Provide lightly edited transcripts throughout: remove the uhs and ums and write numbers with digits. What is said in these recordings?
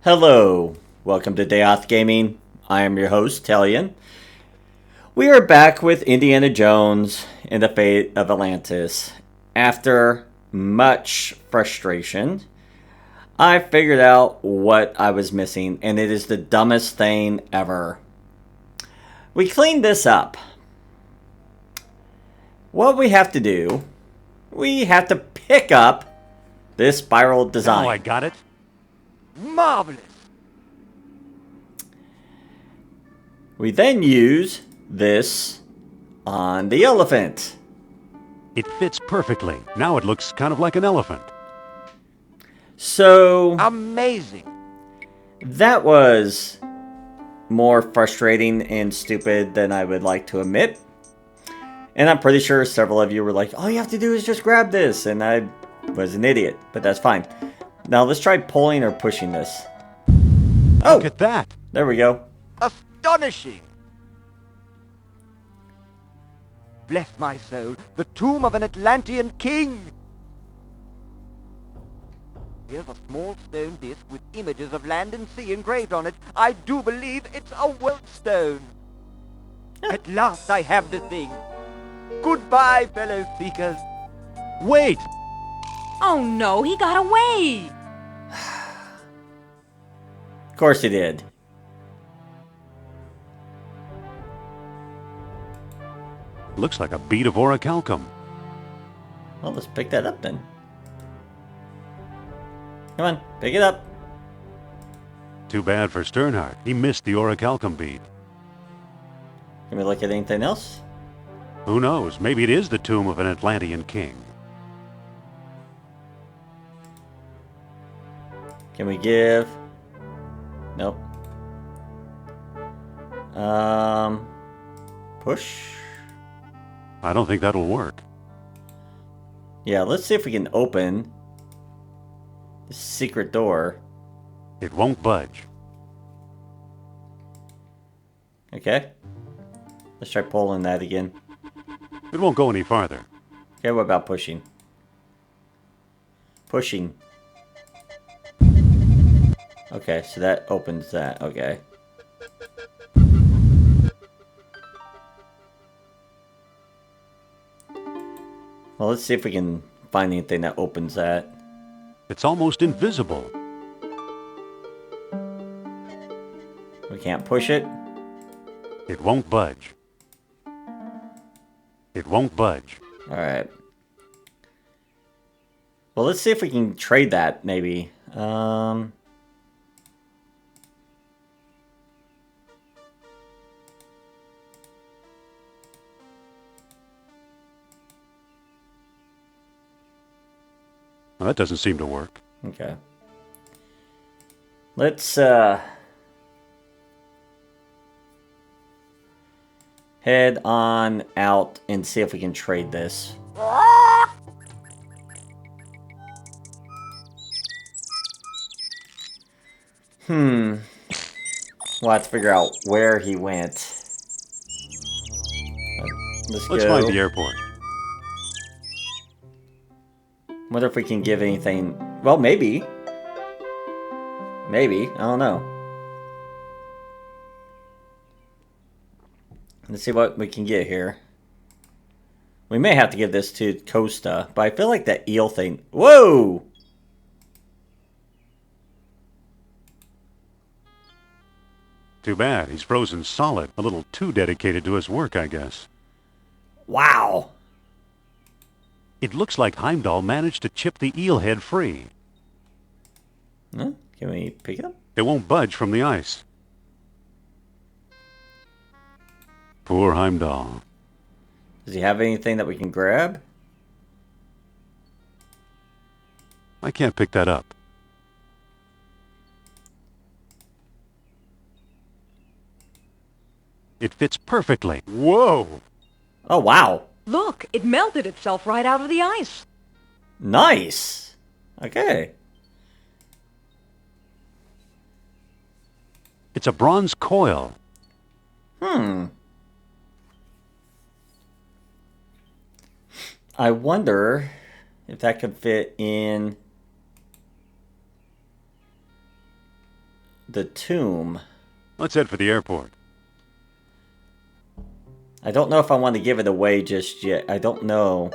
Hello, welcome to Dayoth Gaming. I am your host, Talion. We are back with Indiana Jones and the Fate of Atlantis. After much frustration, I figured out what I was missing, and it is the dumbest thing ever. We cleaned this up. What we have to do, we have to pick up this spiral design. Oh, I got it. Marvelous. We then use this on the elephant. It fits perfectly. Now it looks kind of like an elephant. So Amazing. that was more frustrating and stupid than I would like to admit. And I'm pretty sure several of you were like, all you have to do is just grab this. And I was an idiot, but that's fine. Now let's try pulling or pushing this. Oh, Look at that. there we go. Astonishing. Bless my soul, the tomb of an Atlantean king. Here's a small stone disc with images of land and sea engraved on it. I do believe it's a wealth stone. At last I have the thing. Goodbye, fellow seekers. Wait. Oh no, he got away! Of course he did. Looks like a bead of orichalcum. Well, let's pick that up then. Come on, pick it up. Too bad for Sternhart. He missed the orichalcum bead. Can we look at anything else? Who knows? Maybe it is the tomb of an Atlantean king. Can we give... Nope. Push? I don't think that'll work. Yeah, let's see if we can open the secret door. It won't budge. Okay. Let's try pulling that again. It won't go any farther. Okay, what about pushing? Pushing. Okay, so that opens that. Okay. Well, let's see if we can find anything that opens that. It's almost invisible. We can't push it. It won't budge. It won't budge. Alright. Well, let's see if we can trade that, maybe. Well, that doesn't seem to work. Okay. Let's, head on out and see if we can trade this. We'll have to figure out where he went. Let's Let's go. find the airport. Wonder if we can give anything. Well, maybe. Maybe. I don't know. Let's see what we can get here. We may have to give this to Costa, but I feel like that eel thing... Whoa! Too bad. He's frozen solid. A little too dedicated to his work, I guess. Wow! It looks like Heimdall managed to chip the eel head free. Huh? Can we pick it up? It won't budge from the ice. Poor Heimdall. Does he have anything that we can grab? I can't pick that up. It fits perfectly. Whoa! Oh, wow! Look, it melted itself right out of the ice. Nice! Okay. It's a bronze coil. I wonder if that could fit in the tomb. Let's head for the airport. I don't know if I want to give it away just yet. I don't know.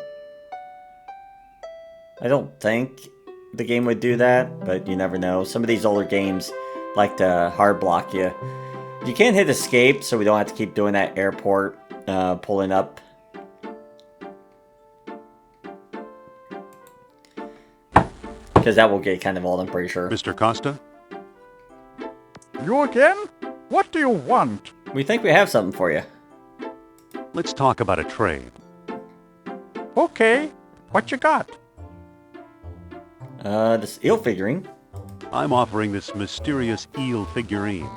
I don't think the game would do that, but you never know. Some of these older games like to hard block you. You can't hit escape, so we don't have to keep doing that airport pulling up. Because that will get kind of old, I'm pretty sure. Mr. Costa? You again? What do you want? We think we have something for you. Let's talk about a trade. Okay, what you got? This eel figurine. I'm offering this mysterious eel figurine.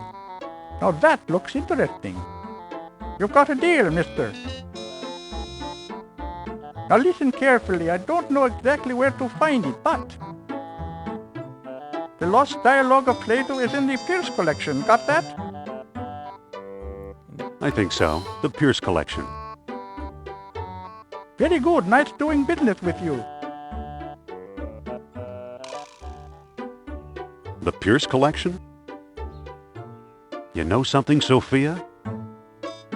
Now that looks interesting. You've got a deal, mister. Now listen carefully. I don't know exactly where to find it, but the lost dialogue of Plato is in the Pierce collection. Got that? I think so. The Pierce collection. Very good. Nice doing business with you. The Pierce collection? You know something, Sophia?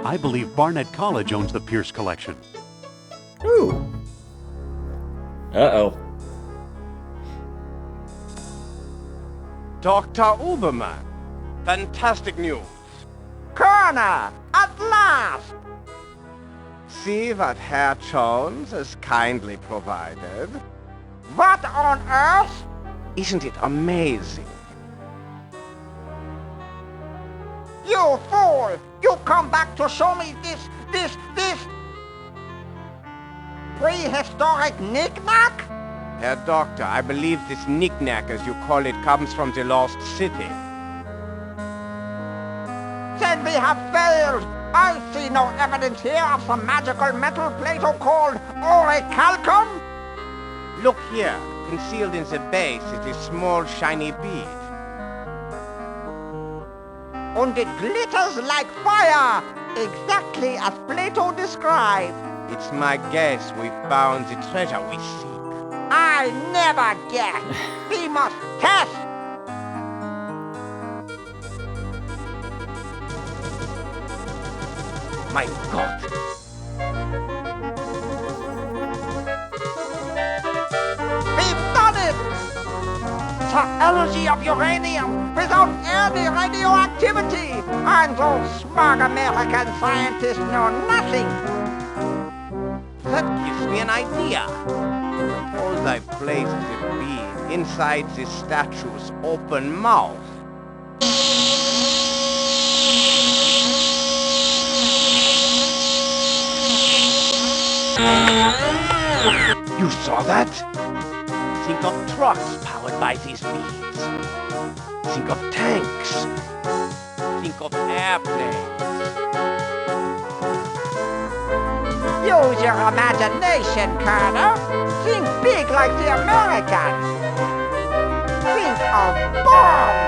I believe Barnett College owns the Pierce collection. Ooh. Uh-oh. Dr. Uberman. Fantastic news. Kerner, at last! See what Herr Jones has kindly provided. What on earth? Isn't it amazing? You fool! You come back to show me this prehistoric knick-knack? Herr Doctor, I believe this knick-knack, as you call it, comes from the lost city. Then we have failed. I see no evidence here of some magical metal Plato called orichalcum. Look here. Concealed in the base is a small shiny bead. And it glitters like fire, exactly as Plato described. It's my guess we found the treasure we seek. I never guess. We must test. My God! We've done it! The energy of uranium without any radioactivity. And those smug American scientists know nothing. That gives me an idea. Suppose I place the bead inside the statue's open mouth. You saw that? Think of trucks powered by these beads. Think of tanks. Think of airplanes. Use your imagination, Kerner. Think big like the Americans. Think of bomb.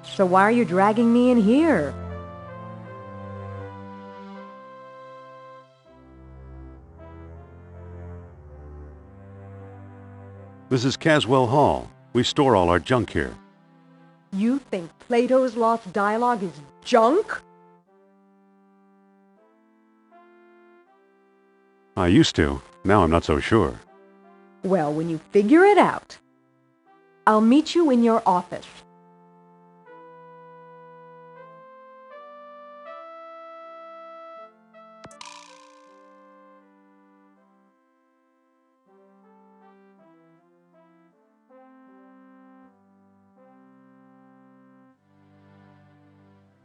So why are you dragging me in here? This is Caswell Hall. We store all our junk here. You think Plato's lost dialogue is junk? I used to. Now I'm not so sure. Well, when you figure it out, I'll meet you in your office.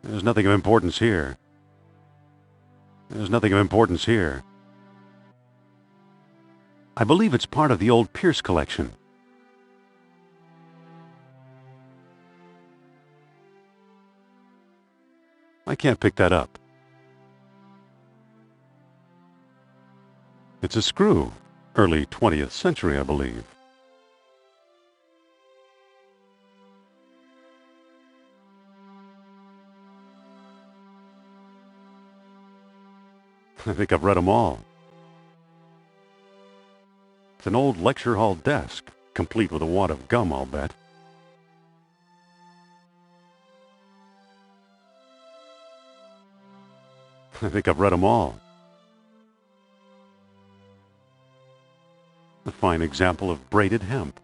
There's nothing of importance here. There's nothing of importance here. I believe it's part of the old Pierce collection. I can't pick that up. It's a screw. Early 20th century, I believe. I think I've read them all. It's an old lecture hall desk, complete with a wad of gum, I'll bet. I think I've read them all. A fine example of braided hemp.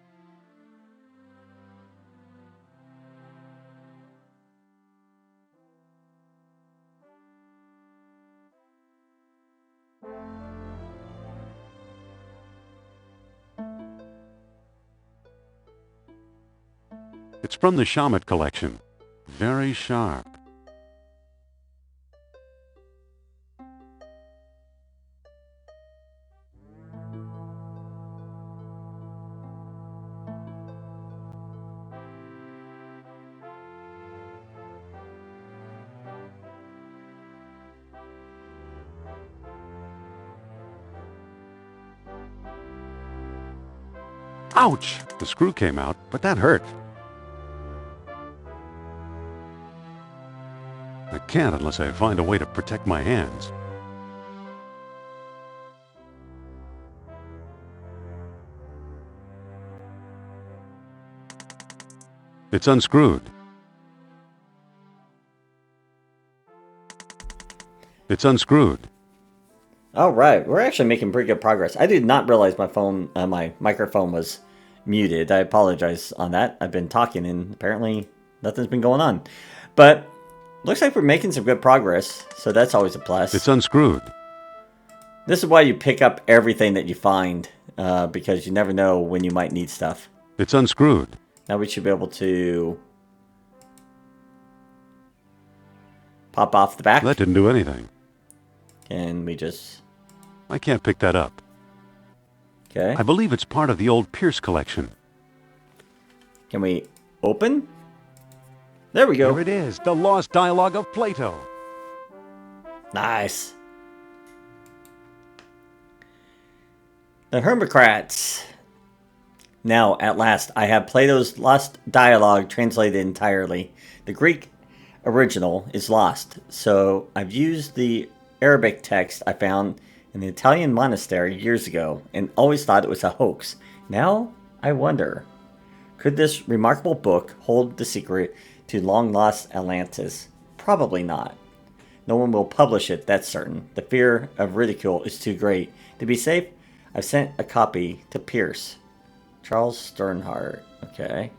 It's from the Shamet collection. Very sharp. Ouch! The screw came out, but that hurt. I can't unless I find a way to protect my hands. It's unscrewed. It's unscrewed. All right, we're actually making pretty good progress. I did not realize my microphone was muted. I apologize on that. I've been talking and apparently nothing's been going on. But looks like we're making some good progress, so that's always a plus. It's unscrewed. This is why you pick up everything that you find, because you never know when you might need stuff. It's unscrewed. Now we should be able to pop off the back. That didn't do anything. And we just... I can't pick that up. Okay. I believe it's part of the old Pierce collection. Can we open? There we go. Here it is, the lost dialogue of Plato. Nice. The Hermocrats. Now, at last, I have Plato's lost dialogue translated entirely. The Greek original is lost, so I've used the Arabic text I found in the Italian monastery years ago and always thought it was a hoax. Now, I wonder, could this remarkable book hold the secret to long-lost Atlantis? Probably not. No one will publish it, that's certain. The fear of ridicule is too great. To be safe, I've sent a copy to Pierce. Charles Sternhart. Okay.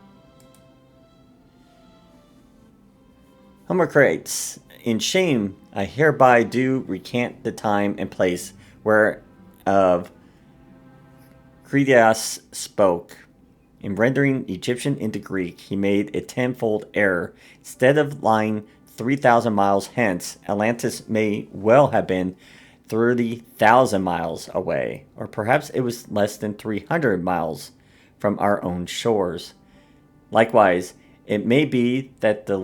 Hermocrates. In shame, I hereby do recant the time and place whereof Critias spoke. In rendering Egyptian into Greek, he made a tenfold error. Instead of lying 3,000 miles hence, Atlantis may well have been 30,000 miles away, or perhaps it was less than 300 miles from our own shores. Likewise, it may be that the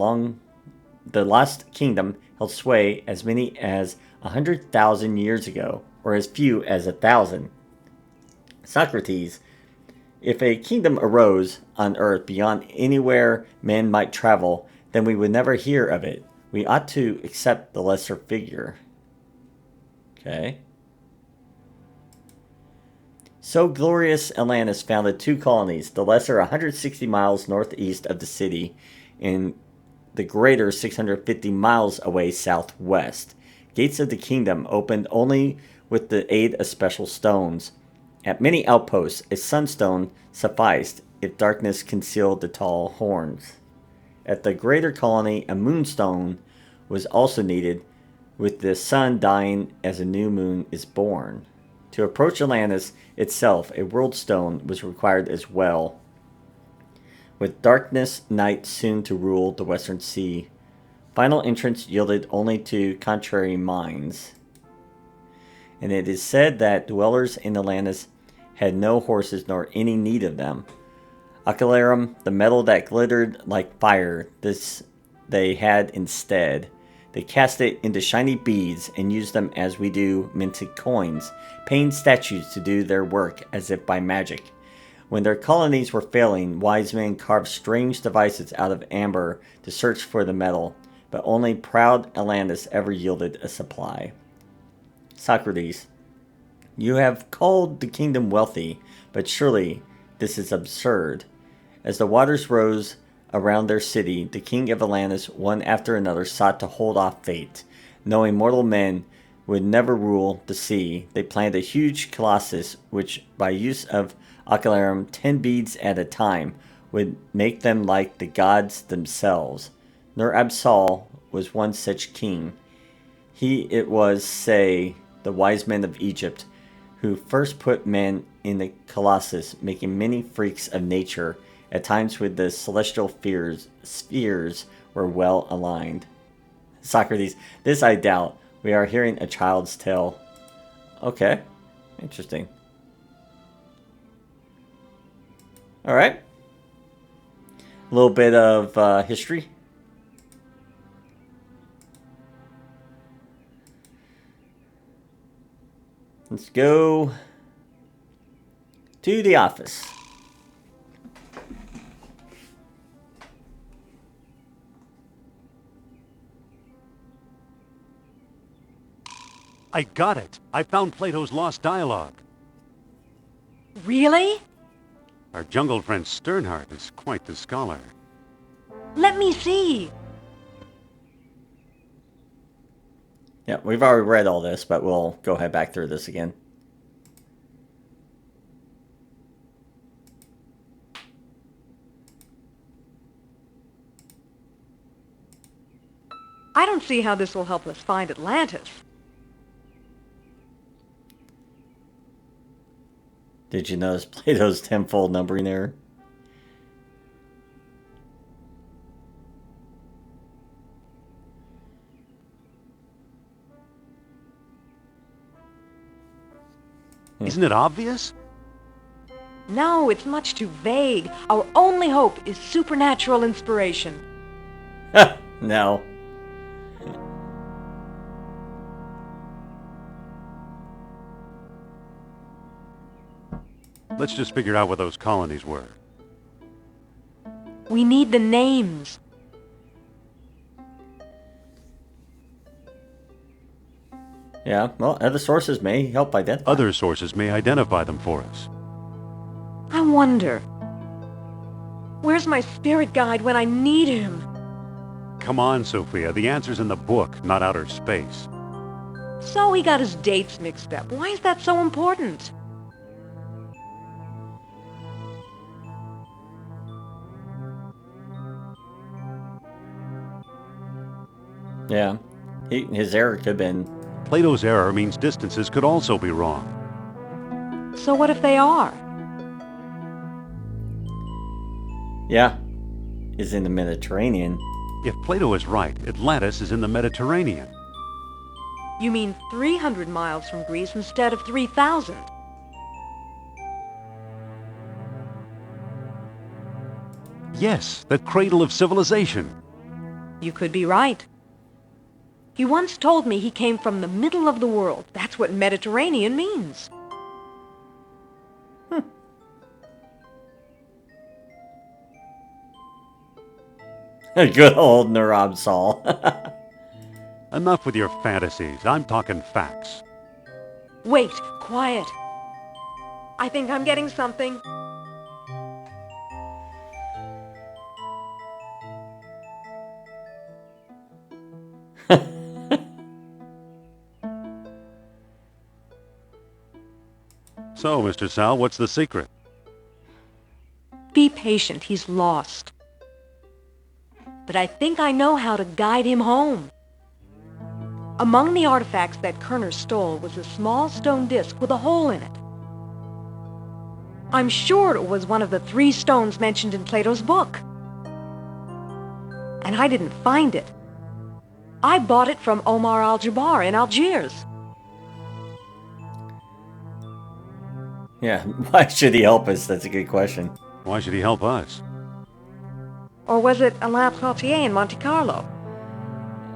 lost kingdom held sway as many as 100,000 years ago, or as few as 1,000. Socrates, if a kingdom arose on earth beyond anywhere men might travel, then we would never hear of it. We ought to accept the lesser figure. Okay. So glorious Atlantis founded two colonies, the lesser 160 miles northeast of the city, and the greater 650 miles away southwest. Gates of the kingdom opened only with the aid of special stones. At many outposts, a sunstone sufficed if darkness concealed the tall horns. At the greater colony, a moonstone was also needed, with the sun dying as a new moon is born. To approach Atlantis itself, a world stone was required as well. With darkness, night soon to rule the western sea. Final entrance yielded only to contrary minds. And it is said that dwellers in Atlantis had no horses nor any need of them. Acalarum, the metal that glittered like fire, this they had instead. They cast it into shiny beads and used them as we do minted coins, paying statues to do their work as if by magic. When their colonies were failing, wise men carved strange devices out of amber to search for the metal, but only proud Atlantis ever yielded a supply. Socrates, you have called the kingdom wealthy, but surely this is absurd. As the waters rose around their city, the king of Atlantis, one after another, sought to hold off fate. Knowing mortal men would never rule the sea, they planned a huge colossus which, by use of ocularum, 10 beads at a time, would make them like the gods themselves. Nur-Ab-Sal was one such king. He it was, say, the wise men of Egypt, who first put men in the colossus, making many freaks of nature, at times when the celestial spheres were well aligned. Socrates, this I doubt. We are hearing a child's tale. Okay, interesting. Alright. A little bit of history. Let's go to the office. I got it. I found Plato's lost dialogue. Really? Our jungle friend Sternhart is quite the scholar. Let me see. Yeah, we've already read all this, but we'll go ahead back through this again. I don't see how this will help us find Atlantis. Did you notice Plato's tenfold numbering error? Isn't it obvious? No, it's much too vague. Our only hope is supernatural inspiration. No. Let's just figure out what those colonies were. We need the names. Yeah, well, other sources may help identify. Other sources may identify them for us. I wonder. Where's my spirit guide when I need him? Come on, Sophia. The answer's in the book, not outer space. So he got his dates mixed up. Why is that so important? Yeah, his error could have been... Plato's error means distances could also be wrong. So what if they are? Yeah, is in the Mediterranean. If Plato is right, Atlantis is in the Mediterranean. You mean 300 miles from Greece instead of 3,000? Yes, the cradle of civilization. You could be right. He once told me he came from the middle of the world. That's what Mediterranean means. Good old Nur-Ab-Sal. Enough with your fantasies. I'm talking facts. Wait, quiet. I think I'm getting something. So, Mr. Sal, what's the secret? Be patient, he's lost. But I think I know how to guide him home. Among the artifacts that Kerner stole was a small stone disc with a hole in it. I'm sure it was one of the 3 stones mentioned in Plato's book. And I didn't find it. I bought it from Omar Al-Jabbar in Algiers. Yeah, why should he help us? That's a good question. Why should he help us? Or was it Atlantean in Monte Carlo?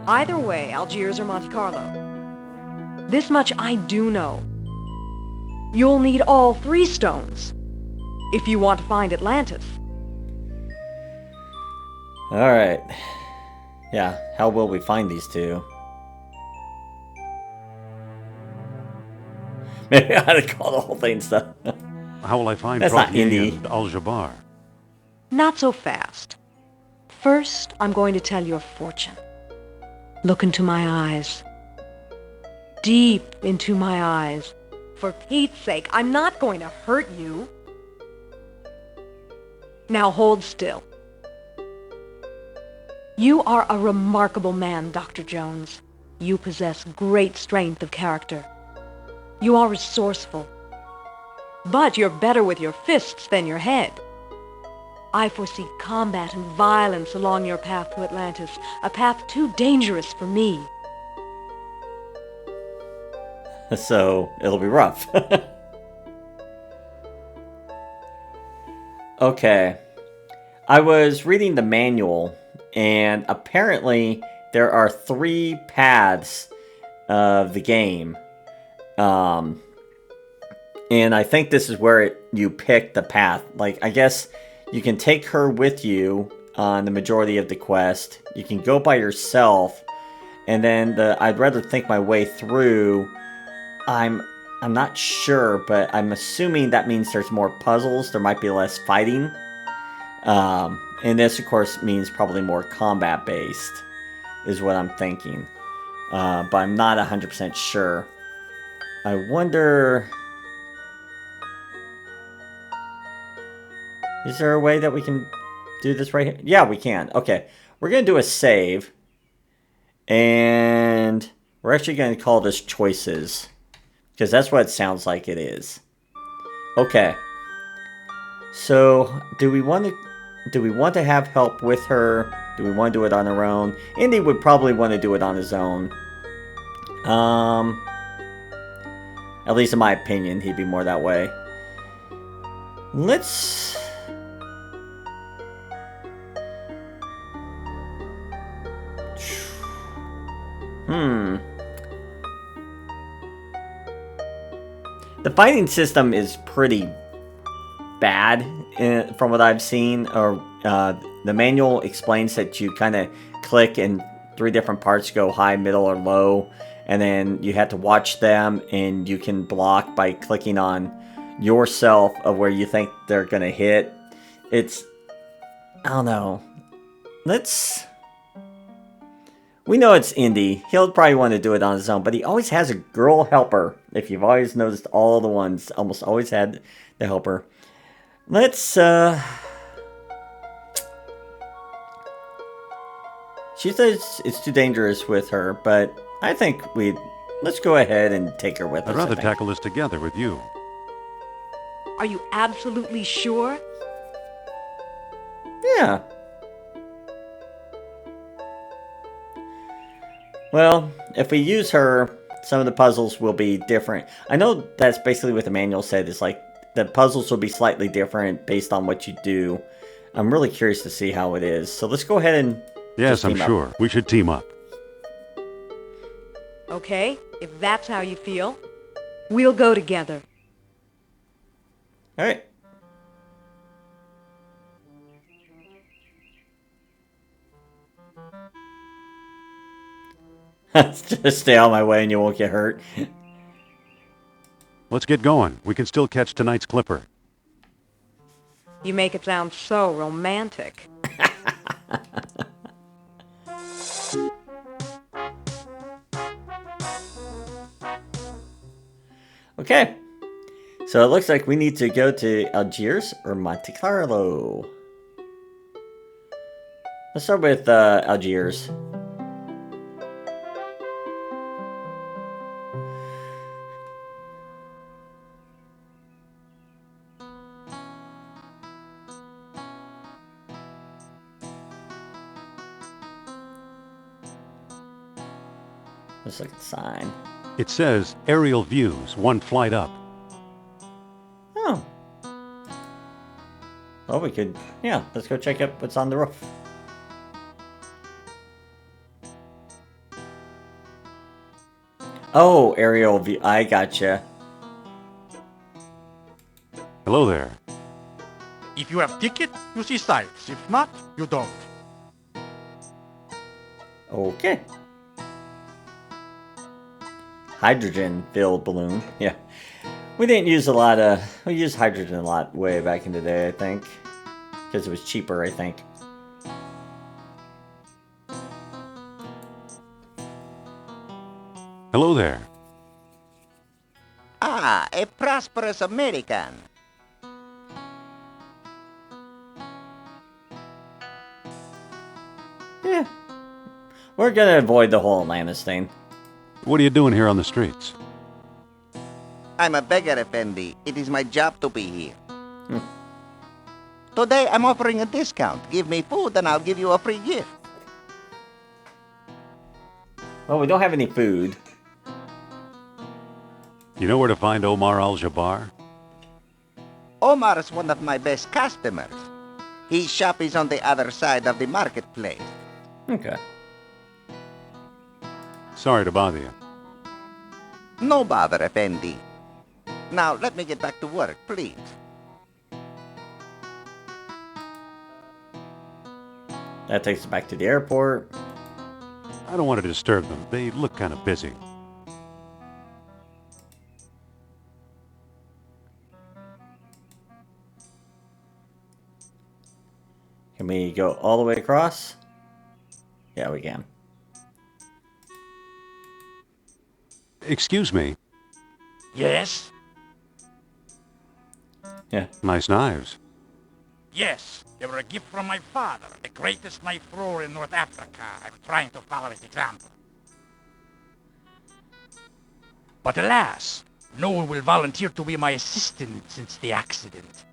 Either way, Algiers or Monte Carlo. This much I do know. You'll need all 3 stones if you want to find Atlantis. Alright. Yeah, how will we find these two? Maybe I ought to call the whole thing stuff. How will I find That's not Trottier indie. and Algiers? Not so fast. First, I'm going to tell your fortune. Look into my eyes. Deep into my eyes. For Pete's sake, I'm not going to hurt you. Now hold still. You are a remarkable man, Dr. Jones. You possess great strength of character. You are resourceful. But you're better with your fists than your head. I foresee combat and violence along your path to Atlantis, a path too dangerous for me. So, it'll be rough. Okay. I was reading the manual, and apparently there are 3 paths of the game. And I think this is where you pick the path. Like, I guess you can take her with you on the majority of the quest. You can go by yourself, and then I'd rather think my way through. I'm not sure, but I'm assuming that means there's more puzzles. There might be less fighting. And this, of course, means probably more combat-based, is what I'm thinking. But I'm not 100% sure. I wonder... Is there a way that we can do this right here? Yeah, we can. Okay. We're going to do a save. And we're actually going to call this choices. Because that's what it sounds like it is. Okay. So, do we want to have help with her? Do we want to do it on our own? Indy would probably want to do it on his own. At least in my opinion, he'd be more that way. Let's... The fighting system is pretty bad from what I've seen. Or the manual explains that you kind of click and 3 different parts go high, middle, or low. And then you have to watch them, and you can block by clicking on yourself of where you think they're going to hit. It's... I don't know. We know it's Indy. He'll probably want to do it on his own, but he always has a girl helper. If you've always noticed, all the ones almost always had the helper. She says it's too dangerous with her, but I think let's go ahead and take her with us. I'd rather tackle this together with you. Are you absolutely sure? Yeah. Well, if we use her, some of the puzzles will be different. I know that's basically what the manual said. Is like the puzzles will be slightly different based on what you do. I'm really curious to see how it is. So let's go ahead and... Yes, I'm sure. We should team up. Okay, if that's how you feel, we'll go together. All right. Just stay out of my way and you won't get hurt. Let's get going. We can still catch tonight's clipper. You make it sound so romantic. Okay. So it looks like we need to go to Algiers or Monte Carlo. Let's start with Algiers. Looks like a sign. It says aerial views, 1 flight up. Oh. Well, we could... Yeah, let's go check out what's on the roof. Oh, aerial view. I gotcha. Hello there. If you have ticket, you see sights. If not, you don't. Okay. Hydrogen-filled balloon. Yeah. We didn't use a lot of... We used hydrogen a lot way back in the day, I think. Because it was cheaper, I think. Hello there. Ah, a prosperous American. Yeah. We're gonna avoid the whole Atlantis thing. What are you doing here on the streets? I'm a beggar, Effendi. It is my job to be here. Today, I'm offering a discount. Give me food and I'll give you a free gift. Well, we don't have any food. You know where to find Omar Al-Jabbar? Omar is one of my best customers. His shop is on the other side of the marketplace. Okay. Sorry to bother you. No bother, Effendi. Now, let me get back to work, please. That takes us back to the airport. I don't want to disturb them. They look kind of busy. Can we go all the way across? Yeah, we can. Excuse me. Yes? Yeah. Nice knives. Yes, they were a gift from my father, the greatest knife thrower in North Africa. I'm trying to follow his example. But alas, no one will volunteer to be my assistant since the accident.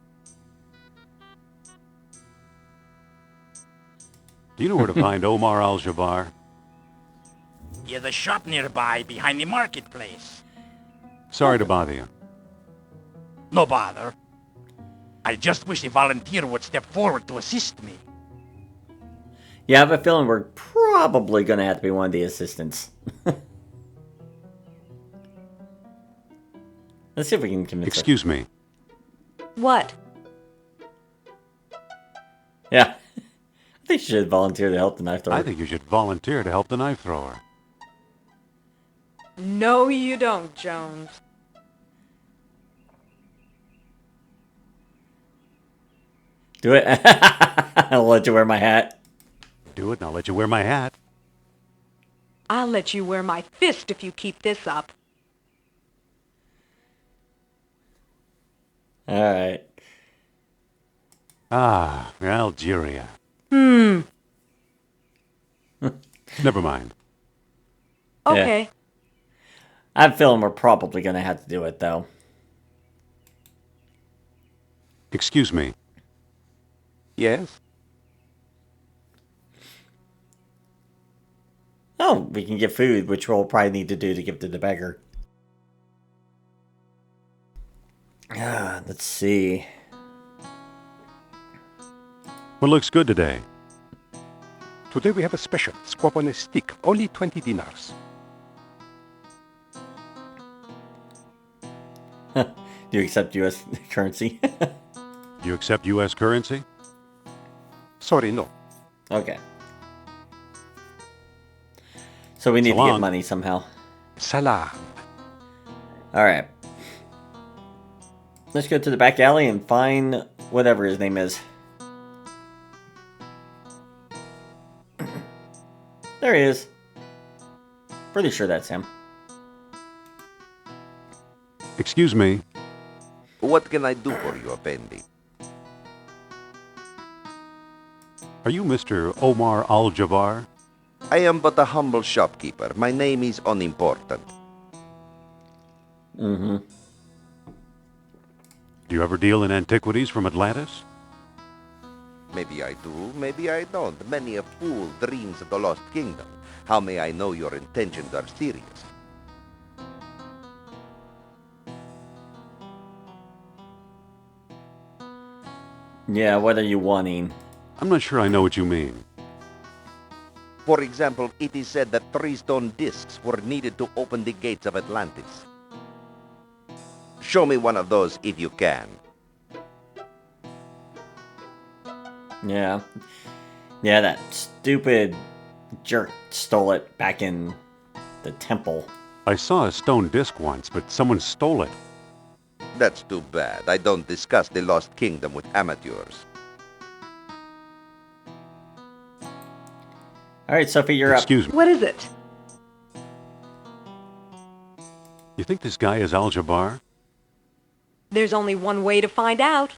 Do you know where to find Omar Al-Jabbar? He has a shop nearby behind the marketplace. Sorry to bother you. No bother. I just wish a volunteer would step forward to assist me. Yeah, I have a feeling we're probably gonna have to be one of the assistants. Let's see if we can convince her. Excuse me. What? Yeah. I think she should volunteer to help the knife thrower. I think you should volunteer to help the knife thrower. No, you don't, Jones. Do it. I'll let you wear my hat. Do it and I'll let you wear my hat. I'll let you wear my fist if you keep this up. Alright. Ah, Algeria. Never mind. Okay. I have a feeling we're probably gonna have to do it, though. Excuse me. Yes? Oh, we can get food, which we'll probably need to do to give to the beggar. Let's see. What looks good today? Today we have a special. Squab on a stick. Only 20 dinars. Do you accept U.S. currency? Do you accept U.S. currency? Sorry, no. Okay. So we need to Salam. get money somehow. Salam. Alright. Let's go to the back alley and find whatever his name is. There he is. Pretty sure that's him. Excuse me. What can I do for you, Effendi? Are you Mr. Omar Al-Jabbar? I am but a humble shopkeeper. My name is unimportant. Mm-hmm. Do you ever deal in antiquities from Atlantis? Maybe I do, maybe I don't. Many a fool dreams of the lost kingdom. How may I know your intentions are serious? Yeah, what are you wanting? I'm not sure I know what you mean. For example, it is said that 3 stone discs were needed to open the gates of Atlantis. Show me one of those if you can. Yeah. Yeah, that stupid jerk stole it back in the temple. I saw a stone disc once, but someone stole it. That's too bad. I don't discuss the Lost Kingdom with amateurs. All right, Sophie, you're up. Excuse me. What is it? You think this guy is Algiers? There's only one way to find out.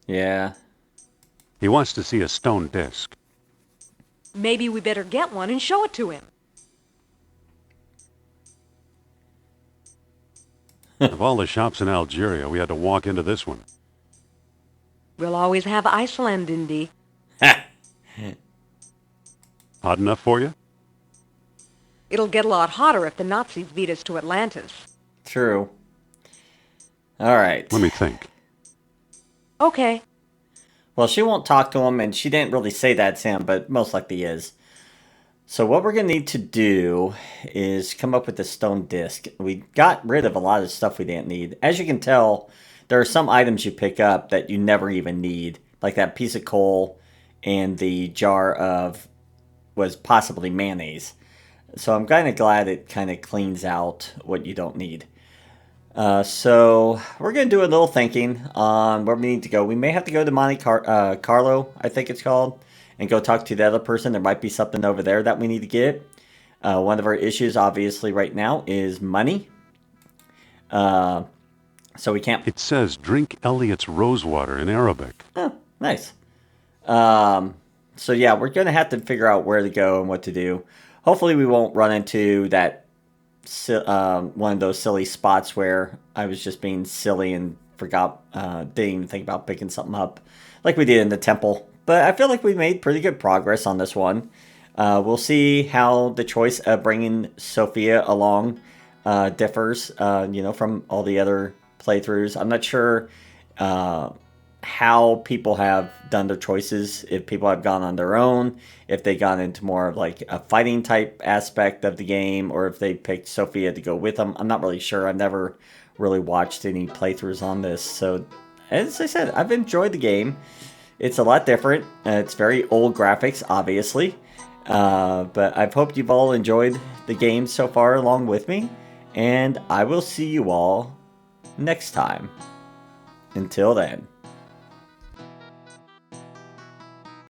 Yeah. He wants to see a stone disc. Maybe we better get one and show it to him. Of all the shops in Algeria, we had to walk into this one. We'll always have Iceland, Indy. Hot enough for you? It'll get a lot hotter if the Nazis beat us to Atlantis. True. All right. Let me think. Okay. Well, she won't talk to him, and she didn't really say that to him, but most likely is. So what we're going to need to do is come up with a stone disc. We got rid of a lot of stuff we didn't need. As you can tell, there are some items you pick up that you never even need, like that piece of coal and the jar of, was possibly mayonnaise. So I'm kind of glad it kind of cleans out what you don't need. So we're going to do a little thinking on where we need to go. We may have to go to Monte Carlo, I think it's called, and go talk to the other person. There might be something over there that we need to get. One of our issues, obviously, right now is money. So we can't... It says, drink Elliot's rosewater in Arabic. Oh, nice. So yeah, we're going to have to figure out where to go and what to do. Hopefully we won't run into that one of those silly spots where I was just being silly and forgot, didn't even think about picking something up like we did in the temple. But I feel like we made pretty good progress on this one. We'll see how the choice of bringing Sophia along differs, from all the other playthroughs. I'm not sure how people have done their choices, if people have gone on their own, if they gone into more of like a fighting type aspect of the game, or if they picked Sophia to go with them. I'm not really sure. I've never really watched any playthroughs on this. So as I said, I've enjoyed the game. It's a lot different. It's very old graphics, obviously. But I've hoped you've all enjoyed the game so far along with me. And I will see you all next time. Until then.